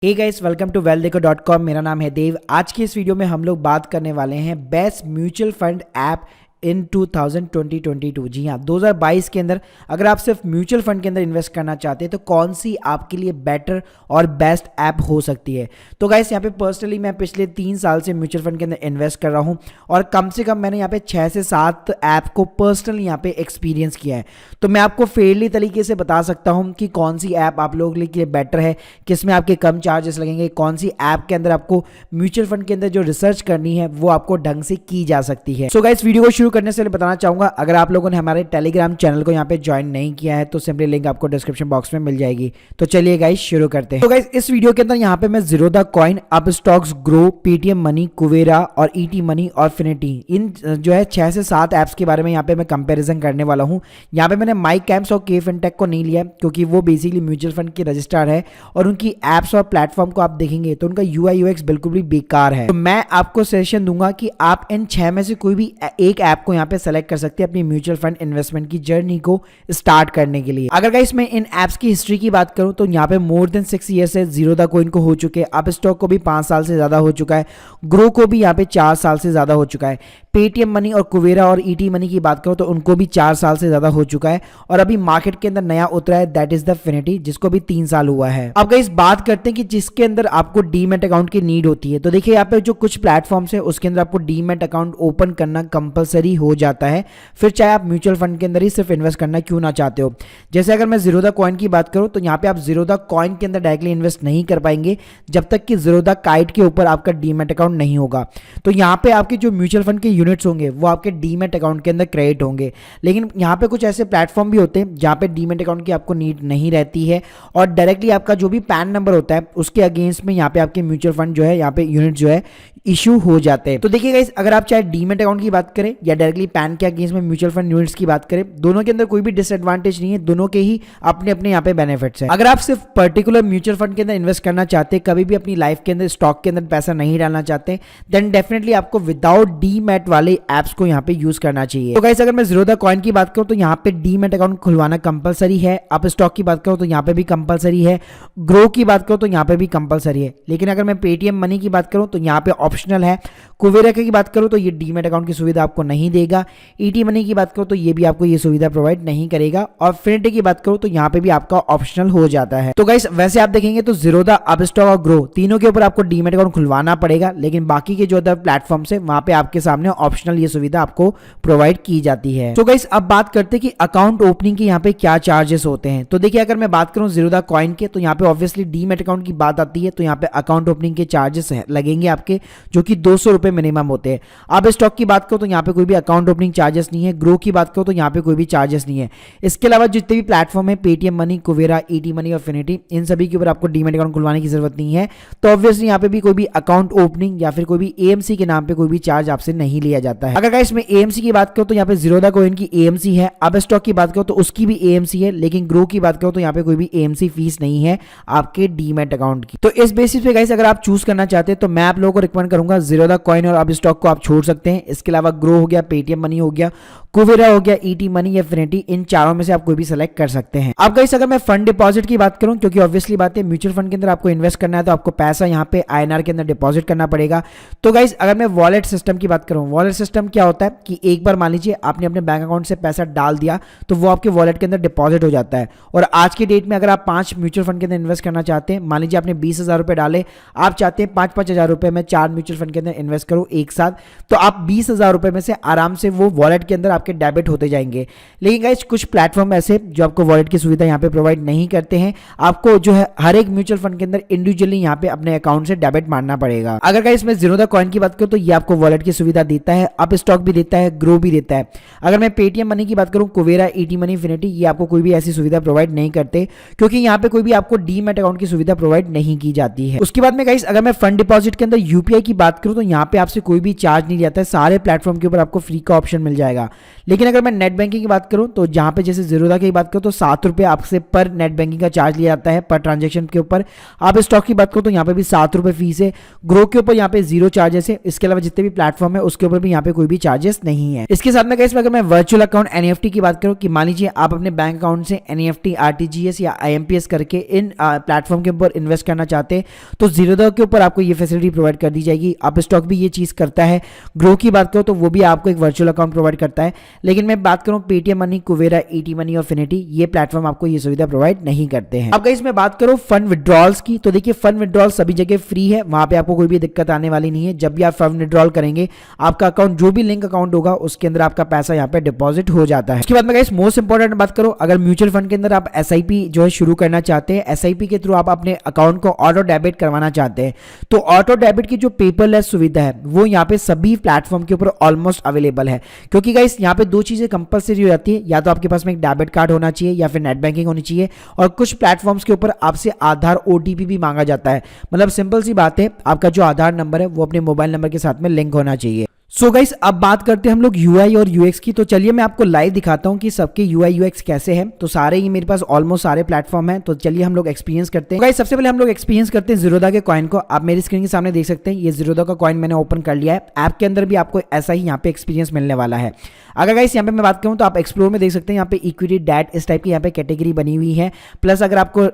Hey guys, welcome to wealthdeco.com। मेरा नाम है देव। आज की इस वीडियो में हम लोग बात करने वाले हैं बेस्ट म्यूचुअल फंड ऐप इन 2022। जी हाँ, 2022 के अंदर अगर आप सिर्फ म्यूचुअल फंड के अंदर इन्वेस्ट करना चाहते हैं तो कौन सी आपके लिए बेटर और बेस्ट ऐप हो सकती है। तो गाइस, यहाँ पे पर्सनली मैं पिछले 3 साल से म्यूचुअल फंड के अंदर इन्वेस्ट कर रहा हूँ और कम से कम मैंने यहाँ पे 6 से 7 ऐप को पर्सनली यहाँ पे एक्सपीरियंस किया है। तो मैं आपको फेयरली तरीके से बता सकता हूँ कि कौन सी ऐप आप लोगों के लिए बेटर है, किसमें आपके कम चार्जेस लगेंगे, कौन सी ऐप के अंदर आपको म्यूचुअल फंड के अंदर जो रिसर्च करनी है वो आपको ढंग से की जा सकती है। सो गाइस, वीडियो को शुरू करने से बताना चाहूंगा, अगर आप लोगों ने हमारे टेलीग्राम चैनल को यहाँ पे ज्वाइन नहीं किया है तो सिंपली लिंक आपको डिस्क्रिप्शन बॉक्स में मिल जाएगी। तो चलिए गाइस शुरू करते हैं। तो गाइस, इस वीडियो के अंदर यहाँ पे मैं Zerodha coin, Upstox, grow, Paytm money, Kuvera और ईटी मनी और फिनिटी, इन जो है 6 से 7 ऐप्स के बारे में यहाँ पे मैं कंपेरिजन करने वाला हूँ। यहाँ पे मैंने माई कैम्प्स और के फिनटेक को नहीं लिया क्योंकि वो बेसिकली म्यूचुअल फंड के रजिस्ट्रार है और उनकी ऐप्स और प्लेटफॉर्म को आप देखेंगे तो उनका यूआई यूएक्स बिल्कुल भी बेकार है। तो मैं आपको सजेशन दूंगा कि आप इन 6 में से कोई भी एक ऐप को यहाँ पे सेलेक्ट कर सकते हैं अपनी म्यूचुअल फंड इन्वेस्टमेंट की जर्नी को स्टार्ट करने के लिए। अगर गाइस मैं इन ऐप्स की हिस्ट्री की बात करूं तो यहाँ पे मोर देन 6 ईयर्स से ज़ीरोधा कॉइन को हो चुके हैं, अपस्टॉक को भी 5 साल से ज्यादा हो चुका है, ग्रो को भी यहाँ पे 4 साल से ज्यादा हो चुका है, पेटीएम मनी और कुवेरा और ईटी मनी की बात करो तो उनको भी 4 साल से ज्यादा हो चुका है और अभी मार्केट के अंदर नया उतरा है, दैट इज द फिनिटी, जिसको भी 3 साल हुआ है। अब गाइस बात करते हैं कि जिसके अंदर आपको डीमैट अकाउंट की नीड होती है। तो देखिए यहाँ पे जो कुछ प्लेटफॉर्म्स है उसके अंदर आपको डीमैट अकाउंट ओपन करना कंपलसरी हो जाता है, फिर चाहे आप म्यूचुअल फंड के अंदर ही सिर्फ इन्वेस्ट करना क्यों ना चाहते हो। जैसे अगर मैं ज़ीरोधा कॉइन की बात करूं तो यहाँ पे आप ज़ीरोधा कॉइन के अंदर डायरेक्टली इन्वेस्ट नहीं कर पाएंगे जब तक कि ज़ीरोधा काइट के ऊपर आपका डीमैट अकाउंट नहीं होगा। तो यहाँ पे आपके जो म्यूचुअल फंड के यूनिट्स होंगे वो आपके डीमैट अकाउंट के अंदर क्रेडिट होंगे। लेकिन यहाँ पे कुछ ऐसे प्लेटफॉर्म भी होते हैं जहाँ पे डीमैट अकाउंट की आपको नीड नहीं रहती है और डायरेक्टली आपका जो भी पैन नंबर होता है उसके अगेंस्ट में यहाँ पे आपके म्यूचुअल फंड जो है, यहाँ पे यूनिट जो है इशू हो जाते हैं। तो देखिए गाइस, अगर आप चाहे डीमैट अकाउंट की बात करें या डायरेक्टली पैन के अगेंस्ट में म्यूचुअल फंड यूनिट्स की बात करें, दोनों के अंदर कोई भी डिसएडवांटेज नहीं है, दोनों के ही अपने अपने यहाँ पे बेनिफिट्स हैं। अगर आप सिर्फ पर्टिकुलर म्यूचुअल फंड के अंदर इन्वेस्ट करना चाहते हैं, कभी भी अपनी लाइफ के अंदर स्टॉक के अंदर पैसा नहीं डालना चाहते, देन डेफिनेटली आपको विदाउट डीमैट वाले एप्स को यहाँ पे यूज करना चाहिए। तो गाइस, अगर मैं ज़ीरोधा कॉइन की बात करूँ तो यहाँ पे डीमैट अकाउंट खुलवाना कंपलसरी है, अप स्टॉक की बात करूँ तो यहाँ पे भी कंपलसरी है, ग्रो की बात करूँ तो यहाँ पे भी कंपलसरी है। लेकिन अगर मैं पेटीएम मनी की बात करूँ तो यहाँ पे ऑप्शनल है, कुवेरा की बात करूँ तो ये डीमैट अकाउंट की सुविधा आपको नहीं देगा, ईटी मनी की बात करूँ तो ये भी आपको ये सुविधा प्रोवाइड नहीं करेगा और फिनिटी की बात करूँ तो यहाँ पे भी आपका ऑप्शनल हो जाता है। तो गाइस, वैसे आप देखेंगे तो ज़ीरोधा, अपस्टॉक और ग्रो तीनों के ऊपर आपको डीमैट अकाउंट खुलवाना पड़ेगा, लेकिन बाकी के जो अदर प्लेटफॉर्म्स है वहां पे आपके सामने ऑप्शनल ये सुविधा आपको प्रोवाइड की जाती है। तो गाइस, अब बात करते हैं कि अकाउंट ओपनिंग के यहाँ पे क्या चार्जेस होते हैं। तो देखिए, अगर मैं बात करूँ ज़ीरोधा कॉइन के तो यहाँ पे ऑब्वियसली डीमैट अकाउंट की बात आती है तो यहाँ पे अकाउंट ओपनिंग के चार्जेस लगेंगे आपके, जो कि 200 रुपए मिनिमम होते हैं। अब स्टॉक की बात करो तो यहाँ पे कोई भी अकाउंट ओपनिंग चार्जेस नहीं है, ग्रो की बात करो तो यहाँ पे कोई भी चार्जेस नहीं है। इसके अलावा जितने भी प्लेटफॉर्म है, Paytm money, Kuvera, ET money और फिनिटी, इन सभी के ऊपर आपको डीमैट अकाउंट खुलवाने की जरूरत नहीं है। तो ऑब्वियसली यहाँ पे भी कोई भी अकाउंट ओपनिंग या फिर कोई भी एएमसी के नाम पे कोई भी चार्ज आपसे नहीं लिया जाता है। अगर गाइस मैं एएमसी की बात करूँ तो यहाँ पे ज़ीरोधा कॉइन की एएमसी है, अब स्टॉक की बात करो तो उसकी भी एएमसी है, लेकिन ग्रो की बात करो तो यहाँ पे कोई भी एएमसी फीस नहीं है आपके डीमैट अकाउंट की। तो इस बेसिस पे गाइस, अगर आप चूज करना चाहते हैं तो मैं आप लोगों को रिकमेंड करूंगा ज़ीरोधा कॉइन और अब स्टॉक को आप छोड़ सकते हैं। इसके अलावा ग्रो हो गया, पेटीएम मनी हो गया, कुवेरा हो गया, ईटी मनी या फिनिटी, इन चारों में से आप कोई भी सेलेक्ट कर सकते हैं। अब गाइस, अगर मैं फंड डिपॉजिट की बात करूं, क्योंकि ऑब्वियसली बात है म्यूचुअल फंड के अंदर आपको इन्वेस्ट करना है तो आपको पैसा यहाँ पे आईएनआर के अंदर डिपॉजिट करना पड़ेगा। तो गाइस, अगर मैं वॉलेट सिस्टम की बात करूं, वॉलेट सिस्टम क्या होता है कि एक बार मान लीजिए आपने अपने बैंक अकाउंट से पैसा डाल दिया तो वो आपके वॉलेट के अंदर डिपॉजिट हो जाता है। और आज की डेट में अगर आप 5 म्यूचुअल फंड के अंदर इन्वेस्ट करना चाहते हैं, मान लीजिए आपने 20,000 रुपए डाले, आप चाहते हैं 5-5 हजार रुपए में 4 म्यूचुअल फंड के अंदर इन्वेस्ट करो एक साथ, तो आप 20,000 रुपए में से आराम से वो वॉलेट के अंदर आपके डेबिट होते जाएंगे। लेकिन गाइस, कुछ प्लेटफॉर्म ऐसे जो आपको वॉलेट की सुविधा यहाँ पे प्रोवाइड नहीं करते हैं, आपको जो है हर एक म्यूचुअल फंड के अंदर इंडिविजुअली यहाँ पे अपने अकाउंट से डेबिट मारना पड़ेगा। अगर गाइस मैं ज़ीरोधा कॉइन की बात करूँ तो ये आपको वॉलेट की सुविधा देता है, अप स्टॉक भी देता है, ग्रो भी देता है। अगर मैं पेटीएम मनी की बात करूँ, कुवेरा, ईटी मनी, फिनिटी, ये आपको कोई भी ऐसी सुविधा प्रोवाइड नहीं करते क्योंकि यहाँ पे कोई भी आपको डीमैट अकाउंट की सुविधा प्रोवाइड नहीं की जाती है। उसके बाद में गाइस, अगर मैं फंड डिपॉजिट के अंदर यूपीआई की बात करूँ तो यहाँ पे आपसे कोई भी चार्ज नहीं जाता है, सारे प्लेटफॉर्म के ऊपर आपको फ्री का ऑप्शन मिल जाएगा। लेकिन अगर मैं नेट बैंकिंग की बात करूं तो जहां पे जैसे ज़ीरोधा की बात करूं तो 7 रुपये आपसे पर नेट बैंकिंग का चार्ज लिया जाता है पर ट्रांजेक्शन के ऊपर। आप स्टॉक की बात करो तो यहाँ पे भी 7 रुपये फीस है। ग्रो के ऊपर यहाँ पे 0 चार्जेस है। इसके अलावा जितने भी प्लेटफॉर्म है उसके ऊपर भी यहाँ पे कोई भी चार्जेस नहीं है। इसके साथ में गाइस अगर मैं वर्चुअल अकाउंट एनईएफटी की बात करूँ कि मान लीजिए आप अपने बैंक अकाउंट से एनईएफटी, आरटीजीएस या आईएमपीएस करके इन प्लेटफॉर्म के ऊपर इन्वेस्ट करना चाहते हैं तो ज़ीरोधा के ऊपर आपको ये फैसिलिटी प्रोवाइड कर दी जाएगी। आप स्टॉक भी ये चीज़ करता है। ग्रो की बात करो तो वो भी आपको एक वर्चुअल अकाउंट प्रोवाइड करता है। लेकिन मैं बात करूँ Paytm money, Kuvera, ET money और फिनिटी, ये प्लेटफॉर्म आपको ये सुविधा प्रोवाइड नहीं करते हैं। अब गाइस मैं बात करूँ फंड विड्रॉल्स की तो देखिए फंड विड्रॉल सभी जगह फ्री है, वहां पे आपको कोई भी दिक्कत आने वाली नहीं है। जब भी आप फंड विड्रॉल करेंगे आपका अकाउंट जो भी लिंक अकाउंट होगा उसके अंदर आपका पैसा यहाँ पे डिपॉजिट हो जाता है। उसके बाद में गाइस मोस्ट इंपॉर्टेंट बात करो, अगर म्यूचुअल फंड के अंदर आप एसआईपी जो है शुरू करना चाहते हैं, एसआईपी के थ्रू आप अपने अकाउंट को ऑटो डेबिट करवाना चाहते हैं तो ऑटो डेबिट की जो पेपरलेस सुविधा है वो यहाँ पे सभी प्लेटफॉर्म के ऊपर ऑलमोस्ट अवेलेबल है। क्योंकि गाइस यहाँ पे दो चीजें कंपलसरी हो जाती है, या तो आपके पास में एक डेबिट कार्ड होना चाहिए या फिर नेट बैंकिंग होनी चाहिए, और कुछ प्लेटफॉर्म्स के ऊपर आपसे आधार ओटीपी भी मांगा जाता है। मतलब सिंपल सी बात है, आपका जो आधार नंबर है वो अपने मोबाइल नंबर के साथ में लिंक होना चाहिए। सो गाइस अब बात करते हैं हम लोग यूआई और यूएक्स की। तो चलिए मैं आपको लाइव दिखाता हूं कि सबके यूआई यूएक्स कैसे हैं। तो सारे ही मेरे पास ऑलमोस्ट सारे प्लेटफॉर्म हैं, तो चलिए हम लोग एक्सपीरियंस करते हैं। गाइस सबसे पहले हम लोग एक्सपीरियंस करते हैं ज़ीरोधा के कॉइन को। आप मेरी स्क्रीन के सामने देख सकते हैं ये ज़ीरोधा का कॉइन मैंने ओपन कर लिया है। ऐप के अंदर भी आपको ऐसा ही यहाँ पे एक्सपीरियंस मिलने वाला है। अगर गाइस यहाँ पे मैं बात करूँ तो आप एक्सप्लोर में देख सकते हैं यहाँ पे इक्विटी, डेट, इस टाइप की यहाँ पे कैटेगरी बनी हुई है। प्लस अगर आपको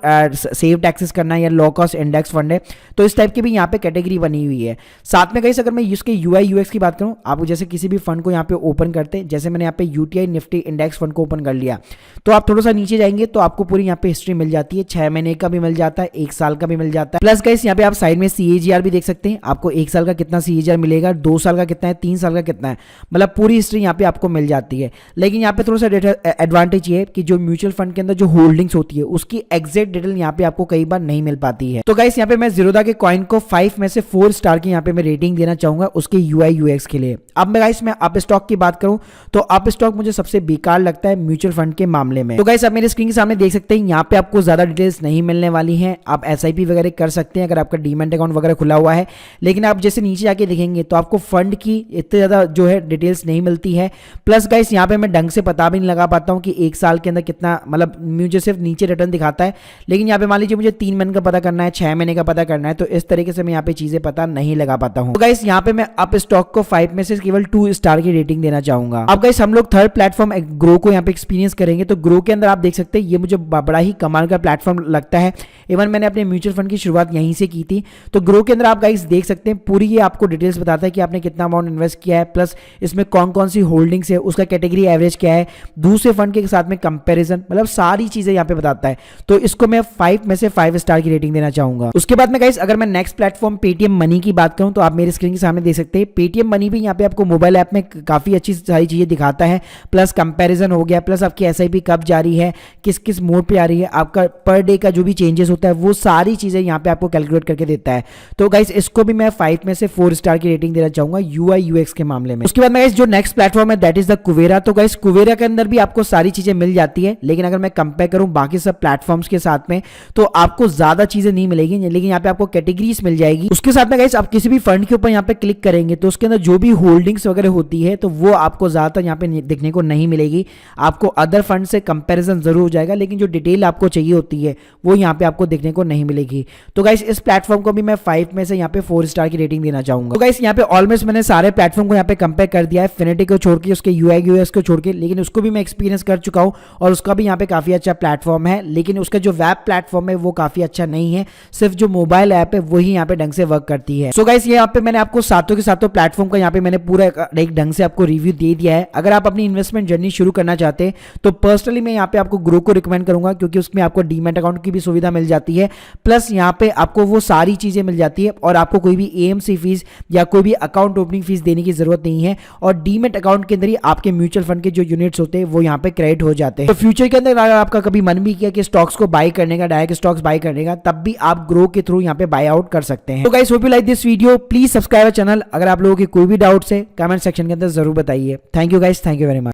सेव्ड एक्सेस करना है या लो कॉस्ट इंडेक्स फंड है तो इस टाइप की भी यहाँ पे कैटेगरी बनी हुई है। साथ में गाइस अगर मैं इसके यूआई यूएक्स की बात करूँ, आप जैसे किसी भी फंड को यहाँ पे ओपन करते हैं, जैसे मैंने यहाँ पे यूटीआई निफ्टी इंडेक्स फंड को ओपन कर लिया, तो आप थोड़ा सा नीचे जाएंगे तो आपको पूरी यहाँ पे हिस्ट्री मिल जाती है। 6 महीने का भी मिल जाता है, 1 साल का भी मिल जाता है। प्लस गाइस यहाँ पे आप साइड में सीएजीआर भी देख सकते हैं, आपको 1 साल का कितना सीएजीआर मिलेगा, 2 साल का कितना है, 3 साल का कितना है, मतलब पूरी हिस्ट्री यहाँ पे आपको मिल जाती है। लेकिन यहाँ पे थोड़ा सा एडवांटेज ये है कि जो म्यूचुअल फंड के अंदर जो होल्डिंग्स होती है उसकी एग्जैक्ट डिटेल यहाँ पे आपको कई बार नहीं मिल पाती है। तो गाइस यहाँ पे मैं ज़ीरोधा के कॉइन को 5 में से 4 स्टार की यहाँ पे मैं रेटिंग देना चाहूंगा उसके यूआई यूएक्स के लिए। अब मैं गाइस मैं अप स्टॉक की बात करूं तो अप स्टॉक मुझे सबसे बेकार लगता है म्यूचुअल फंड के मामले में। तो गाइस आप मेरे स्क्रीन के सामने देख सकते हैं यहाँ पे आपको ज्यादा डिटेल्स नहीं मिलने वाली हैं। आप एसआईपी वगैरह कर सकते हैं अगर आपका डीमैट अकाउंट वगैरह खुला हुआ है, लेकिन आप जैसे नीचे जाके देखेंगे तो आपको फंड की इतनी ज्यादा जो है डिटेल्स नहीं मिलती है। प्लस गाइस यहाँ पे मैं ढंग से पता भी नहीं लगा पाता हूँ कि 1 साल के अंदर कितना, मतलब मुझे सिर्फ नीचे रिटर्न दिखाता है, लेकिन यहाँ पे मान लीजिए मुझे 3 महीने का पता करना है, 6 महीने का पता करना है, तो इस तरीके से मैं यहाँ पे चीजें पता नहीं लगा पाता हूँ। तो गाइस यहाँ पे मैं अप स्टॉक को 5 में से केवल 2 स्टार की रेटिंग देना चाहूंगा। अब गाइस हम लोग थर्ड प्लेटफॉर्म ग्रो को यहाँ पे एक्सपीरियंस करेंगे। तो ग्रो के अंदर आप देख सकते हैं ये मुझे बड़ा ही कमाल का प्लेटफॉर्म लगता है। इवन मैंने अपने म्यूचुअल फंड की शुरुआत यहीं से की थी। तो ग्रो के अंदर आप गाइस देख सकते हैं पूरी ये आपको डिटेल्स बताता है कि आपने कितना अमाउंट इन्वेस्ट किया है, प्लस इसमें कौन कौन सी होल्डिंग्स है, उसका कैटेगरी एवरेज क्या है, दूसरे फंड के साथ में कंपैरिजन, मतलब सारी चीजें यहाँ पे बताता है। तो इसको मैं 5 में से 5 स्टार की रेटिंग देना चाहूंगा। उसके बाद में गाइस अगर मैं नेक्स्ट प्लेटफॉर्म पेटीएम मनी की बात करूं तो आप मेरे स्क्रीन के सामने देख सकते हैं पेटीएम मनी भी यहाँ पे आपको मोबाइल ऐप में काफी अच्छी सारी चीजें दिखाता है। प्लस कंपैरिजन हो गया, प्लस आपकी एसआईपी कब जारी है, किस किस मोड पे आ रही है, आपका पर डे का जो भी चेंजेस होता है वो सारी चीजें यहाँ पे आपको कैलकुलेट करके देता है। तो गाइस इसको भी मैं 5 में से 4 स्टार की रेटिंग देना चाहूंगा यूआई यूएक्स के मामले में। उसके बाद में गाइस जो नेक्स्ट प्लेटफॉर्म है दैट इज द कुवेरा। तो गाइस कुवेरा के अंदर भी आपको सारी चीजें मिल जाती है, लेकिन अगर मैं कंपेयर करूं बाकी सब प्लेटफॉर्म्स के साथ में तो आपको ज्यादा चीजें नहीं मिलेगी, लेकिन यहाँ पे आपको कैटेगरीज मिल जाएगी। उसके साथ में गाइस आप किसी भी फंड के ऊपर यहाँ पे क्लिक करेंगे तो उसके अंदर जो भी होल्डिंग्स वगैरह होती है तो वो आपको ज्यादातर यहाँ पे देखने को नहीं मिलेगी। आपको अदर फंड से कंपैरिजन जरूर हो जाएगा, लेकिन जो डिटेल आपको चाहिए होती है वो यहाँ पे आपको देखने को नहीं मिलेगी। तो गाइस इस प्लेटफॉर्म को भी मैं 5 में से यहाँ पे 4 स्टार की रेटिंग देना चाहूंगा। तो गाइस यहाँ पे ऑलमोस्ट मैंने सारे प्लेटफॉर्म को यहाँ पे कंपेयर कर दिया है, फिनिटी को छोड़ के, उसके यूआई यूएक्स को छोड़ के, लेकिन उसको भी मैं एक्सपीरियंस कर चुका हूँ और उसका भी यहाँ पे काफी अच्छा प्लेटफॉर्म है। लेकिन उसका जो वेब प्लेटफॉर्म है वो काफी अच्छा नहीं है, सिर्फ जो मोबाइल ऐप है वही यहाँ पे ढंग से वर्क करती है। सो गाइस यहाँ पे मैंने आपको सातों के सातों प्लेटफॉर्म का यहाँ पे मैंने पूरा एक ढंग से आपको रिव्यू दे दिया है। अगर आप अपनी इन्वेस्टमेंट जर्नी शुरू करना चाहते हैं तो पर्सनली मैं यहाँ पे आपको ग्रो को रिकमेंड करूंगा, क्योंकि उसमें आपको डीमैट अकाउंट की भी सुविधा मिल जाती है, प्लस यहाँ पे आपको वो सारी चीजें मिल जाती है और आपको कोई भी एएमसी फीस या कोई भी अकाउंट ओपनिंग फीस देने की जरूरत नहीं है। और डीमैट अकाउंट के अंदर ही आपके म्यूचुअल फंड के जो यूनिट्स होते हैं वो यहाँ पे क्रेडिट हो जाते हैं। तो फ्यूचर के अंदर अगर आपका कभी मन भी किया कि स्टॉक्स को बाय करने का, डायरेक्ट स्टॉक्स बाय करने का, तब भी आप ग्रो के थ्रू यहाँ पे बाय आउट कर सकते हैं। तो guys hope you like this video, please subscribe channel. अगर आप लोगों की कोई भी डाउट्स है कमेंट सेक्शन के अंदर जरूर बताइए। Thank you guys, thank you very much.